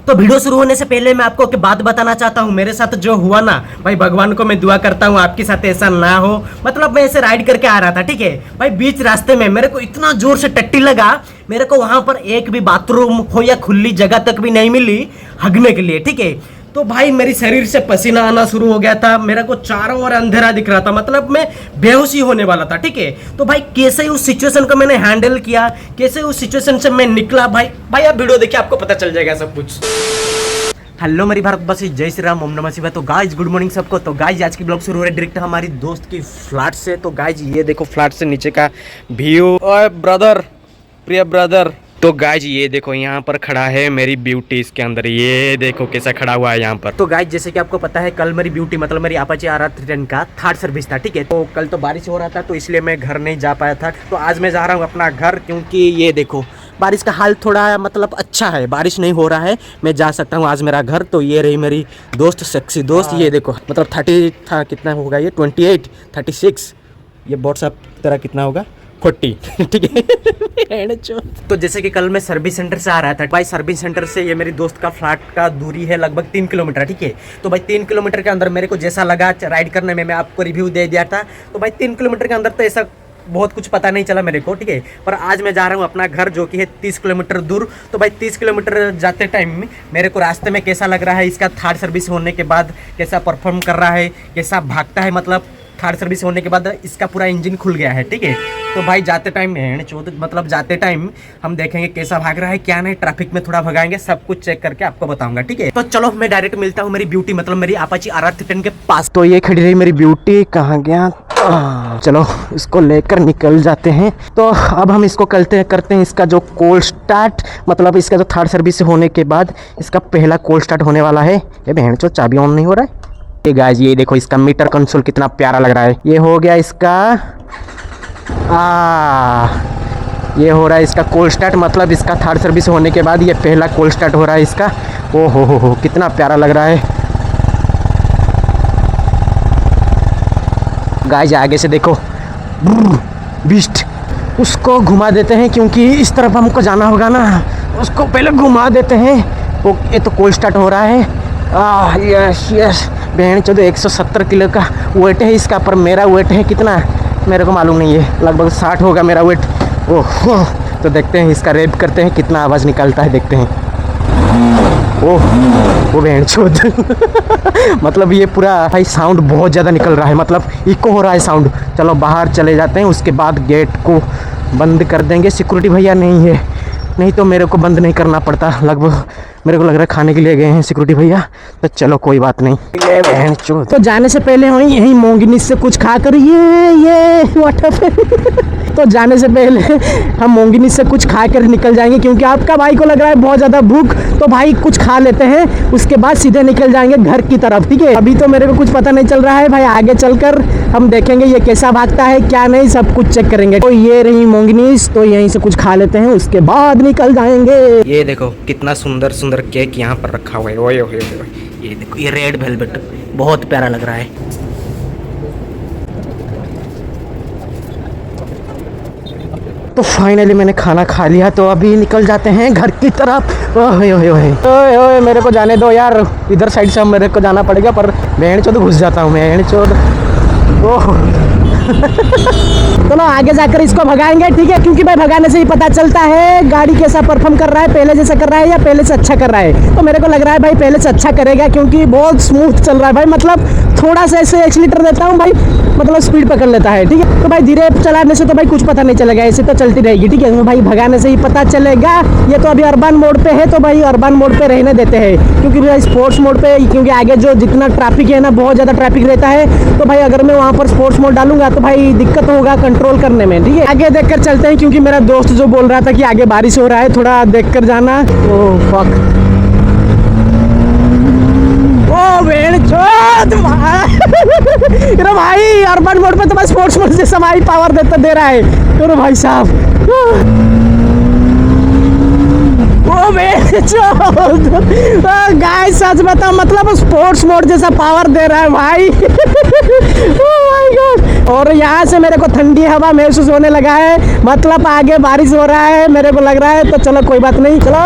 तो वीडियो शुरू होने से पहले मैं आपको एक बात बताना चाहता हूँ। मेरे साथ जो हुआ ना भाई, भगवान को मैं दुआ करता हूँ आपके साथ ऐसा ना हो। मतलब मैं ऐसे राइड करके आ रहा था, ठीक है भाई, बीच रास्ते में मेरे को इतना जोर से टट्टी लगा, मेरे को वहां पर एक भी बाथरूम हो या खुली जगह तक भी नहीं मिली हगने के लिए, ठीक है। तो भाई मेरी शरीर से पसीना आना शुरू हो गया था, मेरे को चारों ओर अंधेरा दिख रहा था, मतलब मैं बेहोशी होने वाला था, ठीक है। तो भाई कैसे उस सिचुएशन को मैंने हैंडल किया, कैसे उस सिचुएशन से मैं निकला, भाई आप वीडियो देखिए, आपको पता चल जाएगा सब कुछ। हेलो मेरी भारतवासी, जय श्री राम, ओम नमः शिवाय। तो गाइज गुड मॉर्निंग सबको। तो गाइज आज की ब्लॉग शुरू हो रहा है डायरेक्ट हमारी दोस्त की फ्लैट से। तो गाइज ये देखो फ्लैट से नीचे का व्यू। ओए ब्रदर, प्रिय ब्रदर, तो गाइज ये देखो यहाँ पर खड़ा है मेरी ब्यूटी इसके अंदर, ये देखो कैसा खड़ा हुआ है यहाँ पर। तो गाइज जैसे कि आपको पता है कल मेरी ब्यूटी मतलब मेरी अपाचे RR310 का थर्ड सर्विस था, ठीक है। तो कल तो बारिश हो रहा था तो इसलिए मैं घर नहीं जा पाया था। तो आज मैं जा रहा हूँ अपना घर, क्योंकि ये देखो बारिश का हाल थोड़ा मतलब अच्छा है, बारिश नहीं हो रहा है, मैं जा सकता हूँ आज मेरा घर। तो ये रही मेरी दोस्त, सेक्सी दोस्त, ये देखो मतलब 30 था, कितना होगा ये 28 36, ये व्हाट्सएप तरह कितना होगा 40, ठीक है। तो जैसे कि कल मैं सर्विस सेंटर से आ रहा था भाई, सर्विस सेंटर से ये मेरी दोस्त का फ्लैट का दूरी है लगभग 3 किलोमीटर, ठीक है। तो भाई 3 किलोमीटर के अंदर मेरे को जैसा लगा राइड करने में, मैं आपको रिव्यू दे दिया था। तो भाई 3 किलोमीटर के अंदर तो ऐसा बहुत कुछ पता नहीं चला मेरे को, ठीक है। पर आज मैं जा रहा हूँ अपना घर जो कि है 30 किलोमीटर दूर। तो भाई 30 किलोमीटर जाते टाइम मेरे को रास्ते में कैसा लग रहा है, इसका थर्ड सर्विस होने के बाद कैसा परफॉर्म कर रहा है, कैसा भागता है, मतलब थर्ड सर्विस होने के बाद इसका पूरा इंजन खुल गया है, ठीक है। तो भाई जाते टाइम मतलब जाते टाइम हम देखेंगे कैसा भाग रहा है, क्या नहीं, ट्रैफिक में थोड़ा भगाएंगे, सब कुछ चेक करके आपको बताऊंगा, ठीक है। तो चलो मैं डायरेक्ट मिलता हूँ मेरी ब्यूटी मतलब मेरी अपाची RR310 के पास। तो ये खड़ी रही मेरी ब्यूटी, कहाँ गया, चलो इसको लेकर निकल जाते हैं। तो अब हम इसको करते हैं इसका जो कोल्ड स्टार्ट, मतलब इसका जो थर्ड सर्विस होने के बाद इसका पहला कोल्ड स्टार्ट होने वाला है। ये बहन चो चाबी ऑन नहीं हो रहा है। ये गाइस ये देखो इसका मीटर कंसोल कितना प्यारा लग रहा है। ये हो गया इसका ये हो रहा है इसका कोल्ड स्टार्ट, मतलब इसका थर्ड सर्विस होने के बाद ये पहला कोल्ड स्टार्ट हो रहा है इसका। ओ हो कितना प्यारा लग रहा है गाइस। आगे से देखो बिस्ट, उसको घुमा देते हैं क्योंकि इस तरफ हमको जाना होगा ना, उसको पहले घुमा देते हैं। वो ये तो कोल्ड स्टार्ट हो रहा है। यस बहन चौदह 170 किलो का वेट है इसका, पर मेरा वेट है कितना मेरे को मालूम नहीं है, लगभग 60 होगा मेरा वेट। ओह तो देखते हैं इसका रेप करते हैं कितना आवाज़ निकलता है, देखते हैं। ओह वो बहन चौद मतलब ये पूरा भाई साउंड बहुत ज़्यादा निकल रहा है, मतलब इको हो रहा है साउंड। चलो बाहर चले जाते हैं, उसके बाद गेट को बंद कर देंगे। सिक्योरिटी भैया नहीं है, नहीं तो मेरे को बंद नहीं करना पड़ता। लगभग मेरे को लग रहा है खाने के लिए गए हैं सिक्योरिटी भैया, तो चलो कोई बात नहीं। तो जाने से पहले हम यहीं मोंगिनी से कुछ खा कर ये तो जाने से पहले हम मोंगिनी से कुछ खा कर निकल जाएंगे, क्योंकि आपका भाई को लग रहा है बहुत ज़्यादा भूख। तो भाई कुछ खा लेते हैं, उसके बाद सीधे निकल जाएंगे घर की तरफ, ठीक है। अभी तो मेरे को कुछ पता नहीं चल रहा है भाई, आगे चलकर हम देखेंगे ये कैसा भागता है क्या नहीं, सब कुछ चेक करेंगे। तो ये रही मोंगिनी, तो यहीं से कुछ खा लेते हैं, उसके बाद निकल जाएंगे। ये देखो कितना सुंदर सुंदर केक यहाँ पर रखा हुआ है। ओए ये देखो ये रेड वेलवेट बहुत प्यारा लग रहा है। तो फाइनली मैंने खाना खा लिया, तो अभी निकल जाते हैं घर की तरफ। ओए मेरे को जाने दो यार, इधर साइड से मेरे को जाना पड़ेगा, पर बहन चोद घुस जाता हूँ मैं, बहन चोद। ओह चलो आगे जाकर इसको भगाएंगे, ठीक है, क्योंकि भाई भगाने से ही पता चलता है गाड़ी कैसा परफॉर्म कर रहा है, पहले जैसा कर रहा है या पहले से अच्छा कर रहा है। तो मेरे को लग रहा है भाई पहले से अच्छा करेगा, क्योंकि बहुत स्मूथ चल रहा है भाई, मतलब थोड़ा सा ऐसे एक्सीलेटर देता हूँ भाई, मतलब स्पीड पकड़ लेता है, ठीक है। तो भाई धीरे चलाने से तो भाई कुछ पता नहीं चलेगा, ऐसे तो चलती रहेगी, ठीक है। तो भाई भगाने से ही पता चलेगा। ये तो अभी अर्बन मोड पे है, तो भाई अर्बन मोड पे रहने देते हैं, क्योंकि भाई स्पोर्ट्स मोड पे, क्योंकि आगे जो जितना ट्रैफिक है ना बहुत ज़्यादा ट्रैफिक रहता है। तो भाई अगर मैं वहाँ पर स्पोर्ट्स मोड डालूंगा तो भाई दिक्कत होगा कंट्रोल करने में, ठीक है। आगे देखकर चलते हैं, क्योंकि मेरा दोस्त जो बोल रहा था कि आगे बारिश हो रहा है, थोड़ा देखकर जाना। ओह फक, अरे भाई अर्बन मोड पे तो बस स्पोर्ट्स मोड जैसा भाई पावर दे रहा है। अरे भाई साहब गाइस सच बताओ, मतलब स्पोर्ट्स मोड जैसा पावर दे रहा है भाई। और यहाँ से मेरे को ठंडी हवा महसूस होने लगा है, मतलब आगे बारिश हो रहा है मेरे को लग रहा है। तो चलो कोई बात नहीं, चलो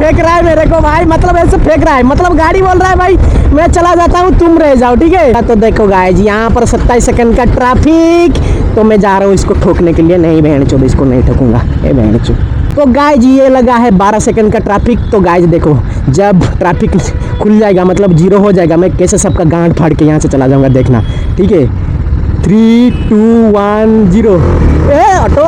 फेंक रहा है मेरे को भाई, मतलब ऐसे फेंक रहा है, मतलब गाड़ी बोल रहा है भाई मैं चला जाता हूँ तुम रह जाओ, ठीक है। तो देखो गाइस यहाँ पर 27 सेकंड का ट्रैफिक, तो मैं जा रहा हूँ इसको ठोकने के लिए। नहीं बहन चोद, इसको नहीं ठोकूंगा, ए बहन चोद। तो गाइस ये लगा है 12 सेकंड का ट्रैफिक। तो गाइस देखो जब ट्रैफिक खुल जाएगा, मतलब जीरो हो जाएगा, मैं कैसे सबका गांड फाड़ के यहाँ से चला जाऊँगा, देखना, ठीक है। 3 2 1 0। ए ऑटो,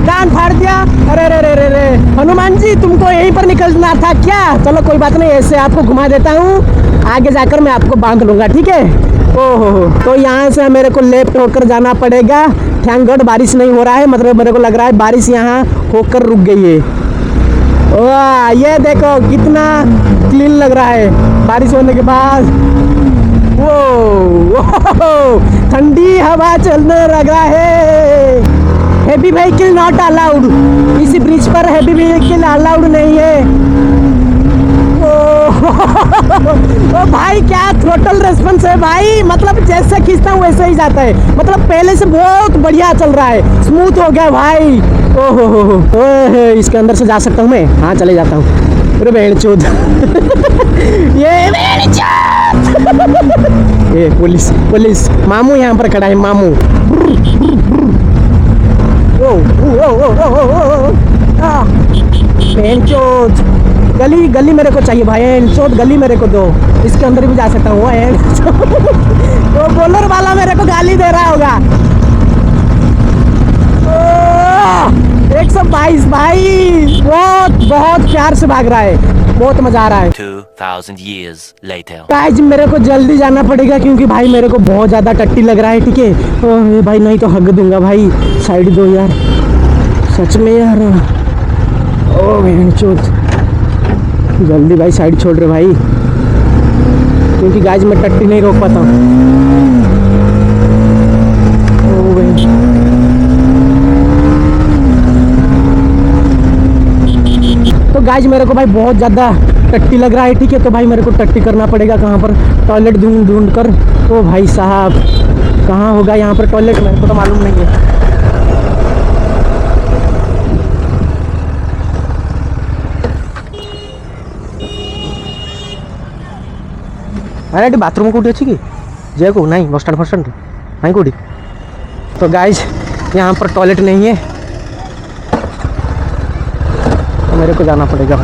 गांड फाड़ दिया। अरे रे रे रे रे, हनुमान जी तुमको यहीं पर निकलना था क्या? चलो कोई बात नहीं, ऐसे आपको घुमा देता हूँ, आगे जाकर मैं आपको बांध लूंगा, ठीक है। ओहो, तो यहाँ से मेरे को लेफ्ट होकर जाना पड़ेगा। थैंक गॉड बारिश नहीं हो रहा है, मतलब मेरे को लग रहा है बारिश यहाँ होकर रुक गई है। वाह ये देखो कितना क्लीन लग रहा है बारिश होने के बाद। वो ठंडी हवा चलने लग रहा है। हेवी व्हीकल नॉट अलाउड, इस ब्रिज पर हेवी व्हीकल अलाउड नहीं है। ओ भाई क्या थ्रोटल रेस्पॉन्स है भाई, मतलब जैसे खींचता हूँ वैसे ही जाता है, मतलब पहले से बहुत बढ़िया चल रहा है, स्मूथ हो गया भाई। ओहो इसके अंदर से जा सकता हूँ मैं? हाँ चले जाता हूँ। अरे बेड़चोद ये बेड़चोद ये पुलिस पुलिस मामू यहाँ पर खड़ा है, मामू। बेड़चोद गली गली मेरे को चाहिए भाई, बेड़चोद गली मेरे को दो, इसके अंदर भी जा सकता हूँ। वो बोलर वाला मेरे को गाली दे रहा होगा। 122 भाई, बहुत बहुत प्यार से भाग रहा है, बहुत मजा आ रहा है। 2000 years later. गाइस मेरे को जल्दी जाना पड़ेगा क्योंकि भाई मेरे को बहुत ज्यादा टट्टी लग रहा है, ठीक है। भाई नहीं तो हग दूंगा भाई, साइड दो यार, सच में यार। ओ बेंचोद जल्दी भाई साइड छोड़ रहे भाई, क्योंकि गाइस मैं टट्टी नहीं रोक पाता हूँ। तो गाइस मेरे को भाई बहुत ज़्यादा टट्टी लग रहा है, ठीक है। तो भाई मेरे को टट्टी करना पड़ेगा कहाँ पर, टॉयलेट ढूंढ ढूंढ कर। तो भाई साहब कहाँ होगा यहाँ पर टॉयलेट, मेरे को तो मालूम नहीं है। अरे एटी बाथरूम कौटी अच्छी कि जे को नहीं, बस स्टैंड फर्स्ट नहीं कौटी। तो गाइस यहाँ पर टॉयलेट नहीं है, तो मेरे को जाना पड़ेगा।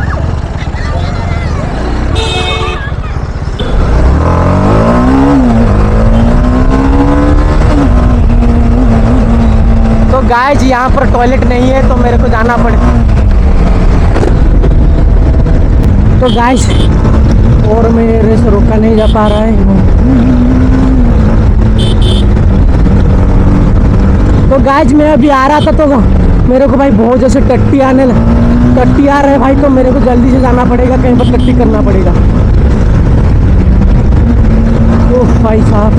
तो गाइस यहाँ पर टॉयलेट नहीं है, तो मेरे को जाना पड़ेगा। तो गाइस और मेरे से रोका नहीं जा पा रहा है। तो गाइस मैं अभी आ रहा था तो मेरे को भाई बहुत जैसे टट्टी आ रहा है भाई, तो मेरे को जल्दी से जाना पड़ेगा, कहीं पर टट्टी करना पड़ेगा। ओह भाई साहब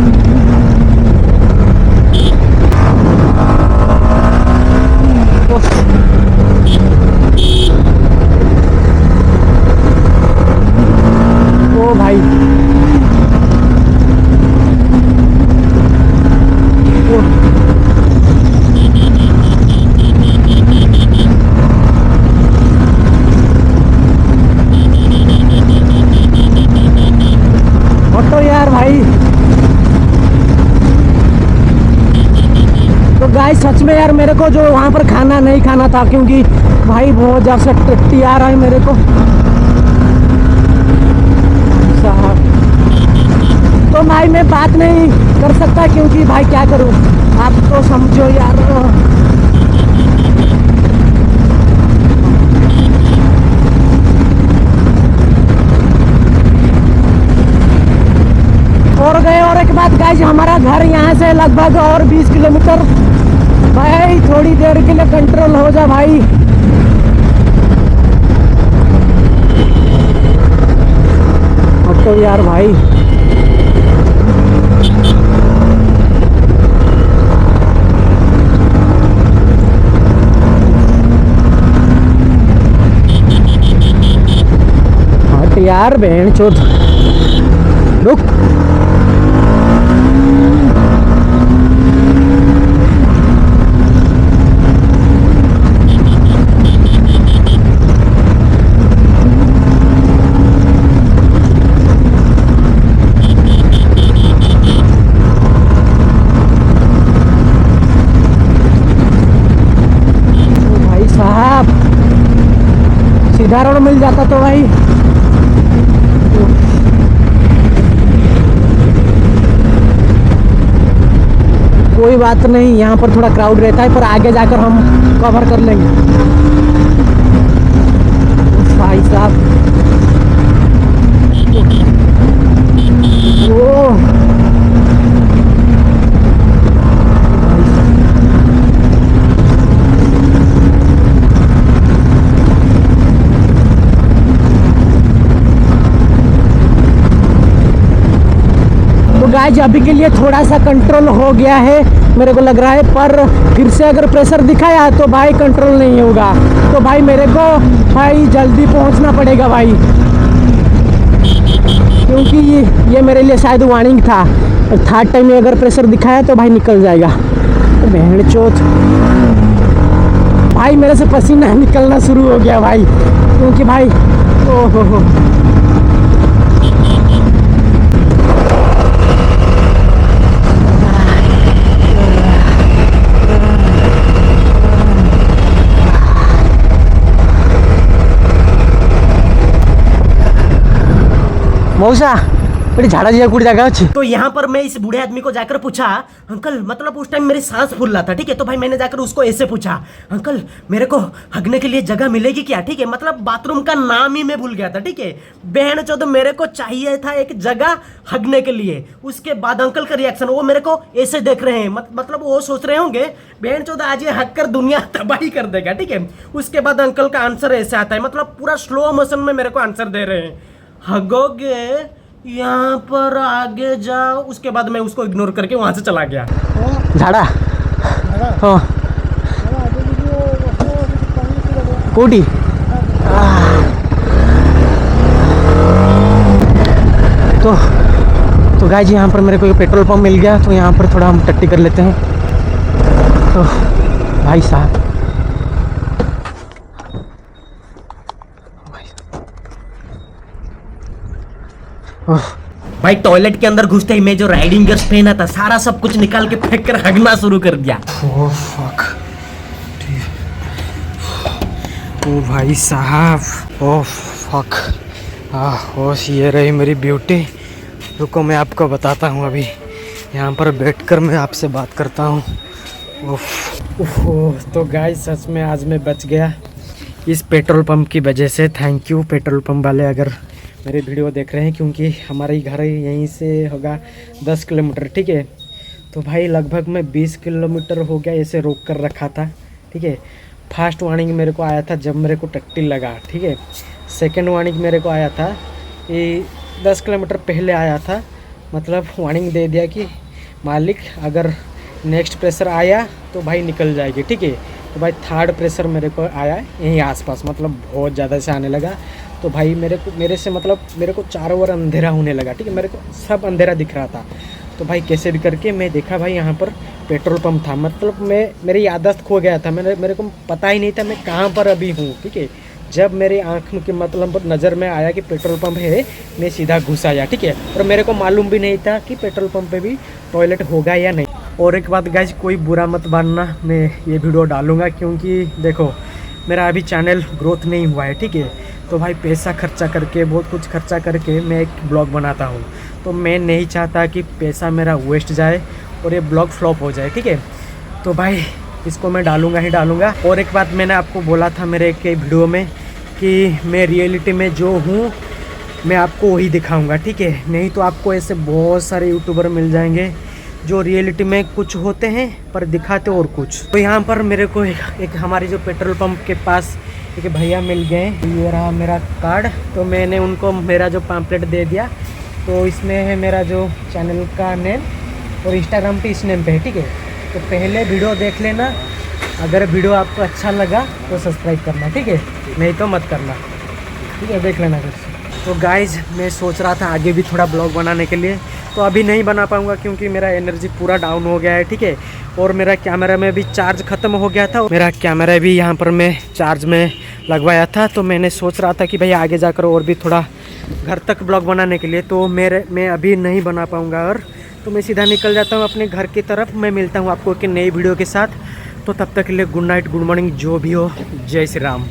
ओ भाई ऑटो यार भाई। तो गाइस सच में यार मेरे को जो वहाँ पर खाना नहीं खाना था, क्योंकि भाई बहुत ज़्यादा टट्टी आ रहा है मेरे को साहब। तो भाई मैं बात नहीं कर सकता क्योंकि भाई क्या करूँ, आप तो समझो यार। और गए और एक बात गाइस, हमारा घर यहाँ से लगभग और 20 किलोमीटर। भाई थोड़ी देर के लिए कंट्रोल हो जा भाई। तो यार भाई हट यार बहन चोद, रुक। इधर और मिल जाता तो भाई कोई बात नहीं, यहाँ पर थोड़ा क्राउड रहता है पर आगे जाकर हम कवर कर लेंगे। भाई साहब ओह गाइस अभी के लिए थोड़ा सा कंट्रोल हो गया है मेरे को लग रहा है, पर फिर से अगर प्रेशर दिखाया तो भाई कंट्रोल नहीं होगा। तो भाई मेरे को भाई जल्दी पहुंचना पड़ेगा भाई, क्योंकि ये मेरे लिए शायद वार्निंग था। थर्ड टाइम में अगर प्रेशर दिखाया तो भाई निकल जाएगा। तो बहन चोट भाई मेरे से पसीना निकलना शुरू हो गया भाई, क्योंकि भाई ओहो हो मौसा बड़ी झाड़ा जिया कुड़ी जगह अच्छी। तो यहाँ पर मैं इस बूढ़े आदमी को जाकर पूछा, अंकल मतलब उस टाइम मेरी सांस फूल रहा था, ठीक है। तो भाई मैंने जाकर उसको ऐसे पूछा, अंकल मेरे को हगने के लिए जगह मिलेगी क्या, ठीक है। मतलब बाथरूम का नाम ही मैं भूल गया था, ठीक है। बहन चौथ मेरे को चाहिए था एक जगह हगने के लिए। उसके बाद अंकल का रिएक्शन, वो मेरे को ऐसे देख रहे हैं, मतलब वो सोच रहे होंगे बहन चौथ आज ये हक कर दुनिया तबाही कर देगा, ठीक है। उसके बाद अंकल का आंसर ऐसे आता है, मतलब पूरा स्लो मोशन में मेरे को आंसर दे रहे हैं, हगोगे यहाँ पर आगे जाओ। उसके बाद मैं उसको इग्नोर करके वहां से चला गया। झाड़ा हाँ कोटी तो गाइस यहाँ पर मेरे को एक पेट्रोल पंप मिल गया, तो यहाँ पर थोड़ा हम टट्टी कर लेते हैं। तो भाई साहब भाई टॉयलेट के अंदर घुसते ही मैं जो राइडिंग गियर्स पहना था सारा सब कुछ निकाल के फेंक कर हगना शुरू कर दिया। ओह फक ओ भाई साहब ओह फक होश ये रही मेरी ब्यूटी। रुको मैं आपको बताता हूँ, अभी यहाँ पर बैठकर मैं आपसे बात करता हूँ। ओह तो गाइस सच में आज मैं बच गया इस पेट्रोल पंप की वजह से। थैंक यू पेट्रोल पंप वाले अगर मेरे वीडियो देख रहे हैं, क्योंकि हमारे घर यहीं से होगा 10 किलोमीटर, ठीक है। तो भाई लगभग मैं 20 किलोमीटर हो गया ऐसे रोक कर रखा था, ठीक है। फर्स्ट वार्निंग मेरे को आया था जब मेरे को टट्टी लगा, ठीक है। सेकंड वार्निंग मेरे को आया था ये 10 किलोमीटर पहले आया था, मतलब वार्निंग दे दिया कि मालिक अगर नेक्स्ट प्रेशर आया तो भाई निकल जाएगी, ठीक है। तो भाई थर्ड प्रेशर मेरे को आया यहीं आसपास, मतलब बहुत ज़्यादा से आने लगा। तो भाई मेरे को चारों ओर अंधेरा होने लगा, ठीक है। मेरे को सब अंधेरा दिख रहा था। तो भाई कैसे भी करके मैं देखा भाई यहाँ पर पेट्रोल पंप था, मतलब मेरी याददाश्त खो गया था। मेरे को पता ही नहीं था मैं कहाँ पर अभी हूँ, ठीक है। जब मेरे आँख के मतलब नज़र में आया कि पेट्रोल पंप है, मैं सीधा घुस आया, ठीक है। और मेरे को मालूम भी नहीं था कि पेट्रोल पंप पे भी टॉयलेट होगा या नहीं। और एक बात गाइस, कोई बुरा मत मानना, मैं ये वीडियो डालूँगा क्योंकि देखो मेरा अभी चैनल ग्रोथ नहीं हुआ है, ठीक है। तो भाई पैसा खर्चा करके, बहुत कुछ खर्चा करके मैं एक ब्लॉग बनाता हूँ, तो मैं नहीं चाहता कि पैसा मेरा वेस्ट जाए और ये ब्लॉग फ्लॉप हो जाए, ठीक है। तो भाई इसको मैं डालूँगा ही डालूँगा। और एक बात मैंने आपको बोला था मेरे एक वीडियो में कि मैं रियलिटी में जो हूँ मैं आपको वही दिखाऊँगा, ठीक है। नहीं तो आपको ऐसे बहुत सारे यूट्यूबर मिल जाएंगे जो रियलिटी में कुछ होते हैं पर दिखाते और कुछ। तो यहाँ पर मेरे को एक हमारी जो पेट्रोल पंप के पास एक भैया मिल गए, ये रहा मेरा कार्ड। तो मैंने उनको मेरा जो पैम्पलेट दे दिया, तो इसमें है मेरा जो चैनल का नेम और इंस्टाग्राम पे इस नेम पे है, ठीक है। तो पहले वीडियो देख लेना, अगर वीडियो आपको अच्छा लगा तो सब्सक्राइब करना, ठीक है, नहीं तो मत करना, ठीक है, देख लेना फिर से। तो गाइज़ मैं सोच रहा था आगे भी थोड़ा ब्लॉग बनाने के लिए, तो अभी नहीं बना पाऊँगा क्योंकि मेरा एनर्जी पूरा डाउन हो गया है, ठीक है। और मेरा कैमरा में भी चार्ज ख़त्म हो गया था, मेरा कैमरा भी यहाँ पर मैं चार्ज में लगवाया था। तो मैंने सोच रहा था कि भाई आगे जाकर और भी थोड़ा घर तक ब्लॉग बनाने के लिए, तो मैं अभी नहीं बना पाऊँगा। और तो मैं सीधा निकल जाता हूँ अपने घर की तरफ। मैं मिलता हूँ आपको एक नई वीडियो के साथ, तो तब तक के लिए गुड नाइट, गुड मॉर्निंग, जो भी हो, जय श्री राम।